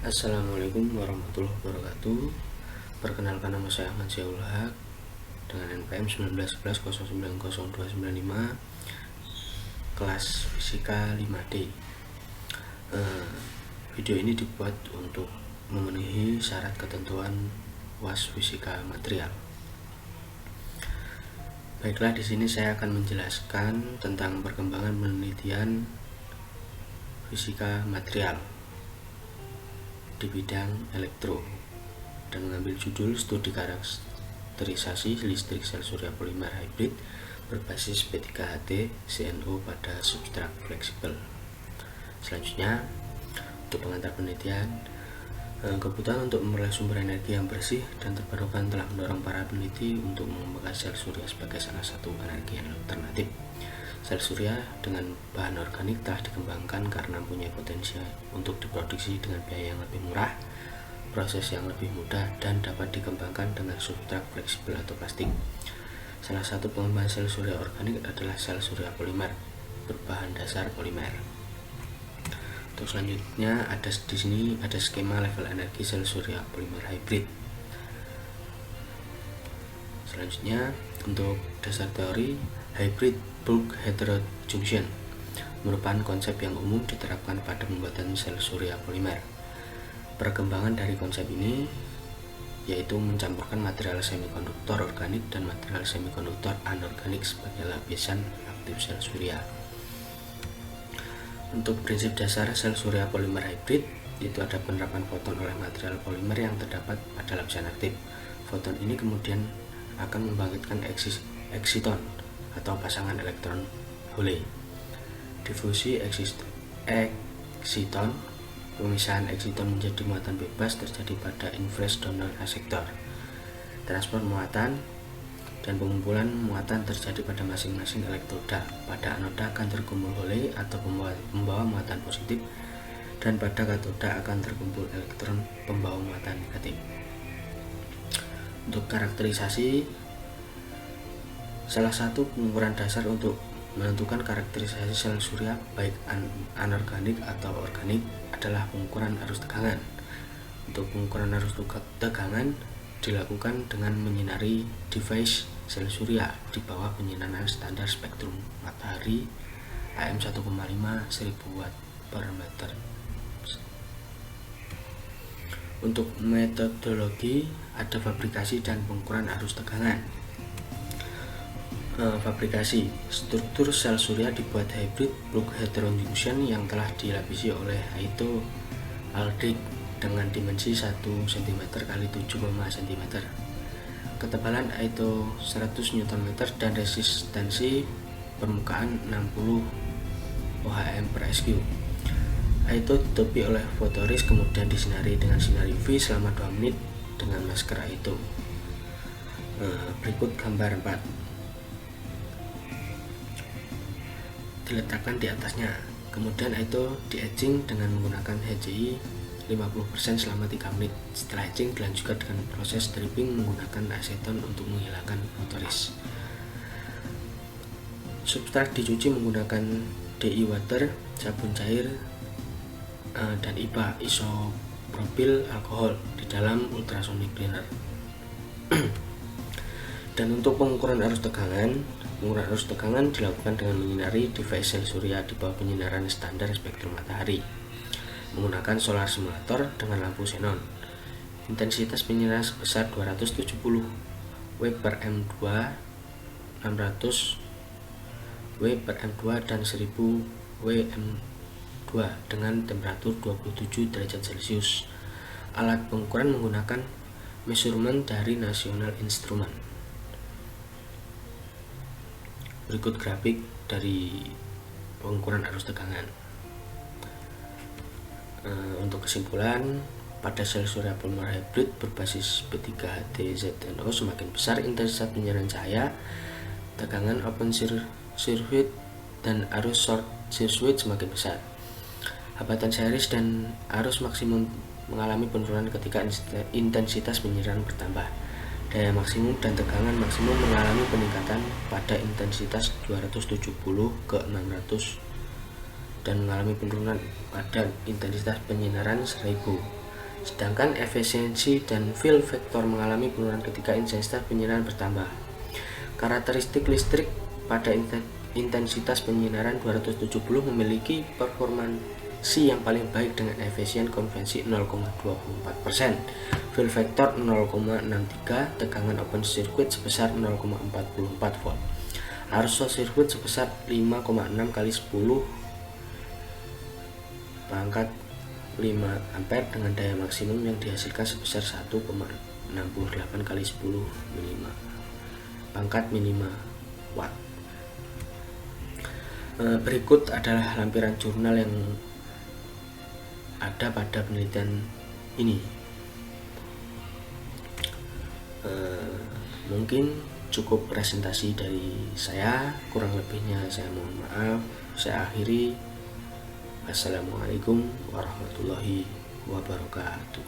Assalamualaikum warahmatullahi wabarakatuh. Perkenalkan, nama saya Ahmad Ziaul Haq dengan NPM 1911090295, kelas Fisika 5D. Video ini dibuat untuk memenuhi syarat ketentuan UAS Fisika Material. Baiklah, di sini saya akan menjelaskan tentang perkembangan penelitian fisika material di bidang elektro dan mengambil judul studi karakterisasi listrik sel surya polimer hybrid berbasis P3HT CNO pada substrat fleksibel. Selanjutnya, untuk pengantar penelitian, kebutuhan untuk memperoleh sumber energi yang bersih dan terbarukan telah mendorong para peneliti untuk mengembangkan sel surya sebagai salah satu energi yang alternatif. Sel surya dengan bahan organik telah dikembangkan karena punya potensi untuk diproduksi dengan biaya yang lebih murah, proses yang lebih mudah, dan dapat dikembangkan dengan substrat fleksibel atau plastik. Salah satu pengembangan sel surya organik adalah sel surya polimer berbahan dasar polimer. Untuk selanjutnya, di sini ada skema level energi sel surya polimer hybrid. Selanjutnya, untuk dasar teori, hybrid bulk heterojunction merupakan konsep yang umum diterapkan pada pembuatan sel surya polimer. Perkembangan dari konsep ini yaitu mencampurkan material semikonduktor organik dan material semikonduktor anorganik sebagai lapisan aktif sel surya. Untuk prinsip dasar sel surya polimer hybrid, itu ada penerapan foton oleh material polimer yang terdapat pada lapisan aktif. Foton ini kemudian akan membangkitkan eksiton atau pasangan elektron Hole. Difusi eksiton, pemisahan eksiton menjadi muatan bebas terjadi pada inverse donor asektor. Transport muatan dan pengumpulan muatan terjadi pada masing-masing elektroda. Pada anoda akan terkumpul Hole atau pembawa muatan positif, dan pada katoda akan terkumpul elektron pembawa muatan negatif. Untuk karakterisasi, salah satu pengukuran dasar untuk menentukan karakterisasi sel surya baik anorganik atau organik adalah pengukuran arus tegangan. Untuk pengukuran arus tegangan dilakukan dengan menyinari device sel surya di bawah penyinaran standar spektrum matahari AM 1,5 1000 watt per meter. Untuk metodologi, ada fabrikasi dan pengukuran arus tegangan. Fabrikasi struktur sel surya dibuat hybrid bulk heterojunction yang telah dilapisi oleh Aito Aldrich dengan dimensi 1 cm x 7,5 cm, ketebalan Aito 100 Nm dan resistensi permukaan 60 ohm/SQ. Aito ditutupi oleh fotoris kemudian disinari dengan sinar UV selama 2 menit dengan masker Aito. Berikut gambar 4 diletakkan di atasnya. Kemudian itu di-etching dengan menggunakan HCI 50% selama 3 menit. Setelah etching dilanjutkan dengan proses dripping menggunakan aseton untuk menghilangkan fotoris. Substrat dicuci menggunakan DI water, sabun cair, dan IPA isopropil alkohol di dalam ultrasonic cleaner. Dan untuk pengukuran arus tegangan dilakukan dengan menyinari device sel surya di bawah penyinaran standar spektrum matahari menggunakan solar simulator dengan lampu xenon. Intensitas penyinaran sebesar 270 W/M2, 600 W/M2 dan 1000 W/M2 dengan temperatur 27 derajat Celcius. Alat pengukuran menggunakan measurement dari National Instrument. Berikut grafik dari pengukuran arus tegangan. Untuk kesimpulan, pada sel surya polimer hybrid berbasis P3HT ZNO semakin besar intensitas penyinaran cahaya, tegangan open circuit dan arus short circuit semakin besar. Hambatan series dan arus maksimum mengalami penurunan ketika intensitas penyinaran bertambah. Daya maksimum dan tegangan maksimum mengalami peningkatan pada intensitas 270 ke 600 dan mengalami penurunan pada intensitas penyinaran 1000. sedangkan efisiensi dan fill factor mengalami penurunan ketika intensitas penyinaran bertambah. Karakteristik listrik pada intensitas penyinaran 270 memiliki performansi yang paling baik dengan efisien konvensi 0,24%, fill factor 0,63, tegangan open circuit sebesar 0,44 volt, arus short circuit sebesar 5,6 kali 10 pangkat 5 ampere dengan daya maksimum yang dihasilkan sebesar 1,68 kali 10 minimal pangkat minima watt. Berikut adalah lampiran jurnal yang ada pada penelitian ini. Mungkin cukup presentasi dari saya, kurang lebihnya saya mohon maaf. Saya akhiri. Assalamualaikum warahmatullahi wabarakatuh.